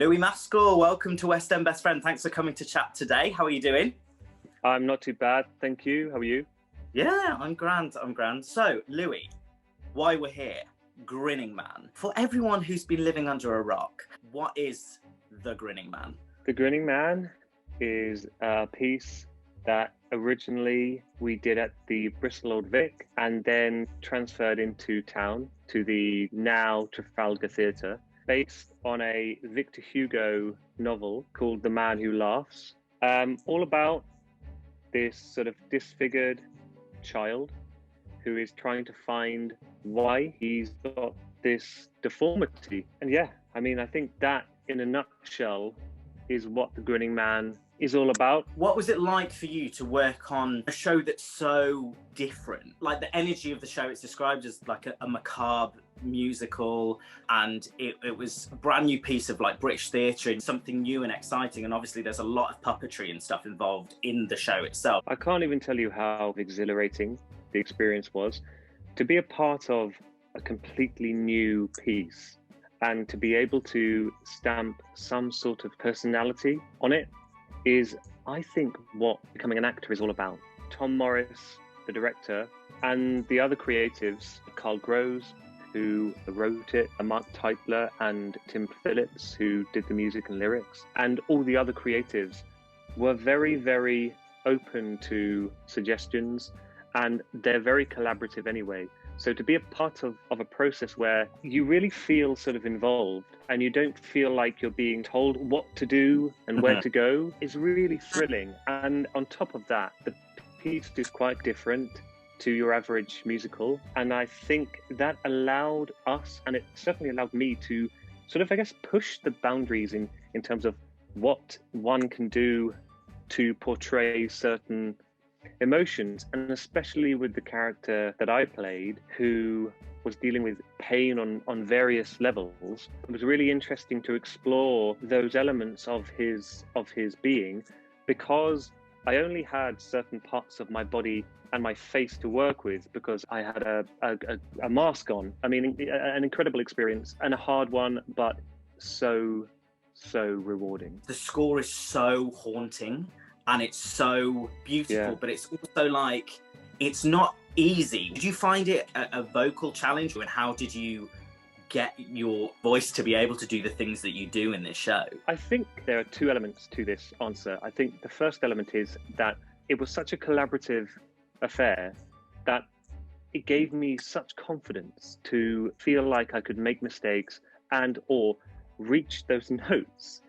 Louis Maskell, welcome to West End Best Friend. Thanks for coming to chat today. How are you doing? I'm not too bad, thank you. How are you? Yeah, I'm grand. So, Louis, why we're here? Grinning Man. For everyone who's been living under a rock, what is the Grinning Man? The Grinning Man is a piece that originally we did at the Bristol Old Vic and then transferred into town to the now Trafalgar Theatre, based on a Victor Hugo novel called The Man Who Laughs, all about this sort of disfigured child who is trying to find why he's got this deformity. And yeah, I mean, I think that in a nutshell is what The Grinning Man is all about. What was it like for you to work on a show that's so different? Like, the energy of the show, it's described as like a macabre musical, and it was a brand new piece of like British theatre and something new and exciting, and obviously there's a lot of puppetry and stuff involved in the show itself. I can't even tell you how exhilarating the experience was to be a part of a completely new piece and to be able to stamp some sort of personality on it is, I think, what becoming an actor is all about. Tom Morris, the director, and the other creatives, Carl Groves, who wrote it, Mark Teitler and Tim Phillips, who did the music and lyrics, and all the other creatives were very, very open to suggestions, and they're very collaborative anyway. So to be a part of a process where you really feel sort of involved and you don't feel like you're being told what to do and where to go is really thrilling. And on top of that, the piece is quite different to your average musical. And I think that allowed us, and it certainly allowed me, to sort of, I guess, push the boundaries in terms of what one can do to portray certain emotions, and especially with the character that I played, who was dealing with pain on various levels. It was really interesting to explore those elements of his being, because I only had certain parts of my body and my face to work with because I had a mask on. I mean, an incredible experience and a hard one, but so rewarding. The score is so haunting and it's so beautiful, but it's also like, it's not easy. Did you find it a vocal challenge, and how did you get your voice to be able to do the things that you do in this show? I think there are two elements to this answer. I think the first element is that it was such a collaborative affair that it gave me such confidence to feel like I could make mistakes and or reach those notes.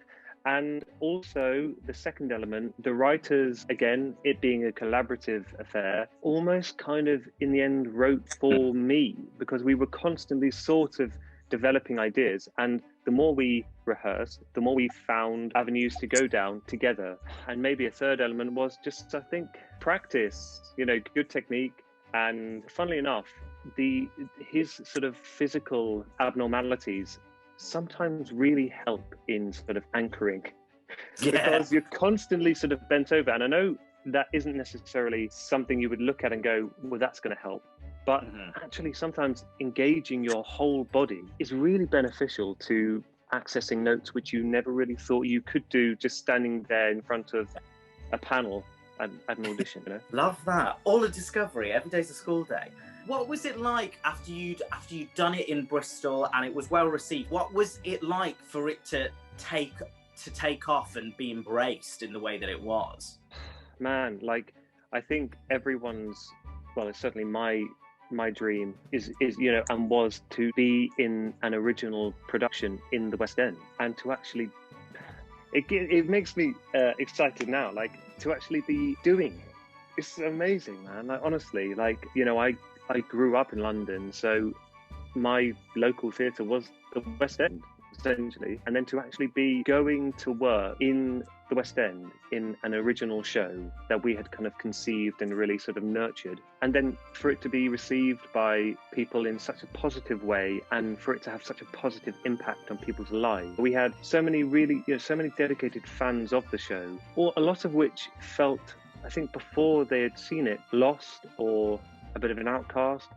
And also the second element, the writers, again, it being a collaborative affair, almost kind of in the end wrote for me, because we were constantly sort of developing ideas. And the more we rehearsed, the more we found avenues to go down together. And maybe a third element was just, I think, practice, good technique. And funnily enough, his sort of physical abnormalities sometimes really help in sort of anchoring, because you're constantly sort of bent over. And I know that isn't necessarily something you would look at and go, well, that's going to help. But actually, sometimes engaging your whole body is really beneficial to accessing notes which you never really thought you could do just standing there in front of a panel at an audition. Love that. All a discovery. Every day's a school day. What was it like after you'd done it in Bristol and it was well received? What was it like for it to take off and be embraced in the way that it was? Man, like, I think everyone's, well, it's certainly my dream is and was to be in an original production in the West End, and to actually, it makes me excited now, like, to actually be doing it. It's amazing, man. Like, honestly, like, I grew up in London, so my local theatre was the West End, essentially. And then to actually be going to work in the West End in an original show that we had kind of conceived and really sort of nurtured, and then for it to be received by people in such a positive way, and for it to have such a positive impact on people's lives. We had so many really, so many dedicated fans of the show, or a lot of which felt, I think, before they had seen it, lost or a bit of an outcast,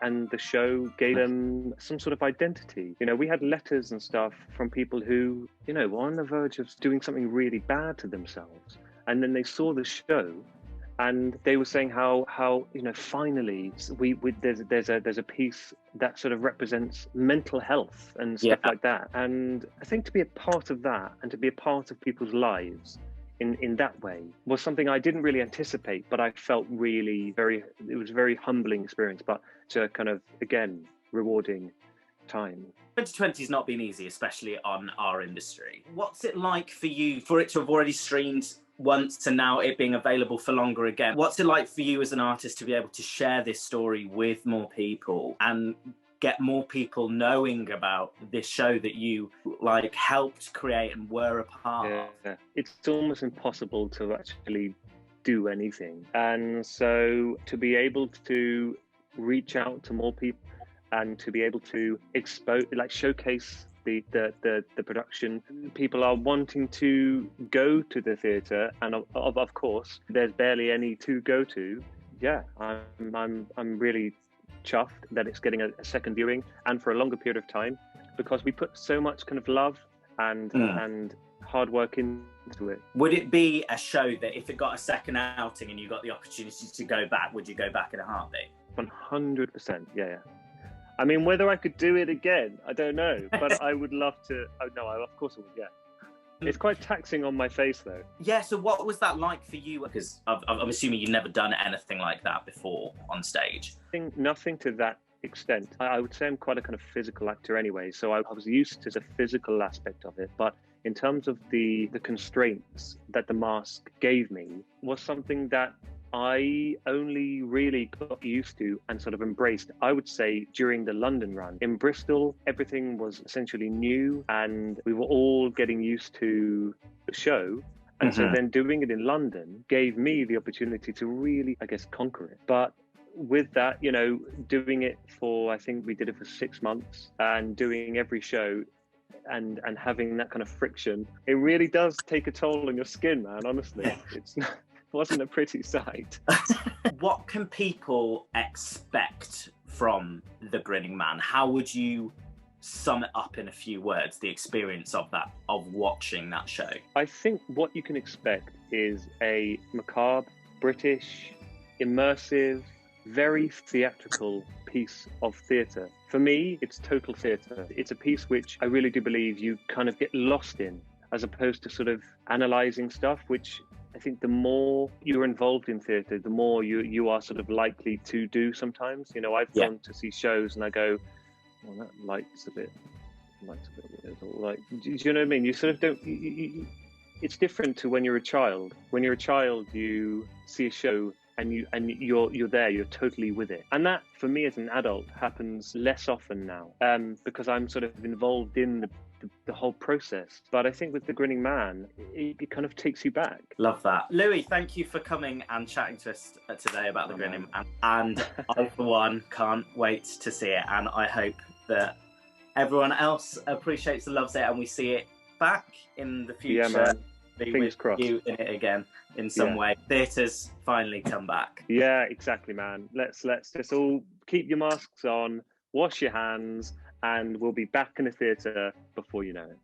and the show gave them some sort of identity. You know, we had letters and stuff from people who, you know, were on the verge of doing something really bad to themselves, and then they saw the show, and they were saying how you know, finally there's a piece that sort of represents mental health and stuff like that. And I think to be a part of that and to be a part of people's lives in that way was something I didn't really anticipate, but I felt really it was a very humbling experience, but to kind of, again, rewarding time. 2020 has not been easy, especially on our industry. What's it like for you, for it to have already streamed once and now it being available for longer again? What's it like for you as an artist to be able to share this story with more people and get more people knowing about this show that you like helped create and were a part of? It's almost impossible to actually do anything, and so to be able to reach out to more people and to be able to showcase the production, people are wanting to go to the theatre, and of course there's barely any to go to. I'm really chuffed that it's getting a second viewing and for a longer period of time, because we put so much kind of love and hard work into it. Would it be a show that if it got a second outing and you got the opportunity to go back, would you go back in a heartbeat? 100%, yeah. I mean, whether I could do it again, I don't know, but I would love to. Oh no, of course I would, yeah. It's quite taxing on my face, though. Yeah, so what was that like for you? Because I'm assuming you've never done anything like that before on stage. Nothing to that extent. I would say I'm quite a kind of physical actor anyway, so I was used to the physical aspect of it. But in terms of the constraints that the mask gave me was something that I only really got used to and sort of embraced, I would say, during the London run. In Bristol, everything was essentially new and we were all getting used to the show. And so then doing it in London gave me the opportunity to really, I guess, conquer it. But with that, you know, doing it for, I think we did it for 6 months, and doing every show and having that kind of friction, it really does take a toll on your skin, man, honestly. Wasn't a pretty sight. What can people expect from The Grinning Man? How would you sum it up in a few words, the experience of watching that show? I think what you can expect is a macabre, British, immersive, very theatrical piece of theatre. For me, it's total theatre. It's a piece which I really do believe you kind of get lost in, as opposed to sort of analysing stuff, which I think the more you're involved in theatre, the more you are sort of likely to do sometimes. You know, I've gone to see shows and I go, well, that light's a bit weird. Or like, do you know what I mean? You sort of don't, it's different to when you're a child. When you're a child, you see a show and you're there, you're totally with it. And that, for me as an adult, happens less often now, because I'm sort of involved in the whole process. But I think with The Grinning Man, it kind of takes you back. Love that. Louis, thank you for coming and chatting to us today about The Grinning Man. And I, for one, can't wait to see it. And I hope that everyone else appreciates the loves it and we see it back in the future. Yeah, man. Fingers crossed. You in it again in some way. Theatre's finally come back. Yeah, exactly, man. Let's just all keep your masks on, wash your hands, and we'll be back in the theatre before you know it.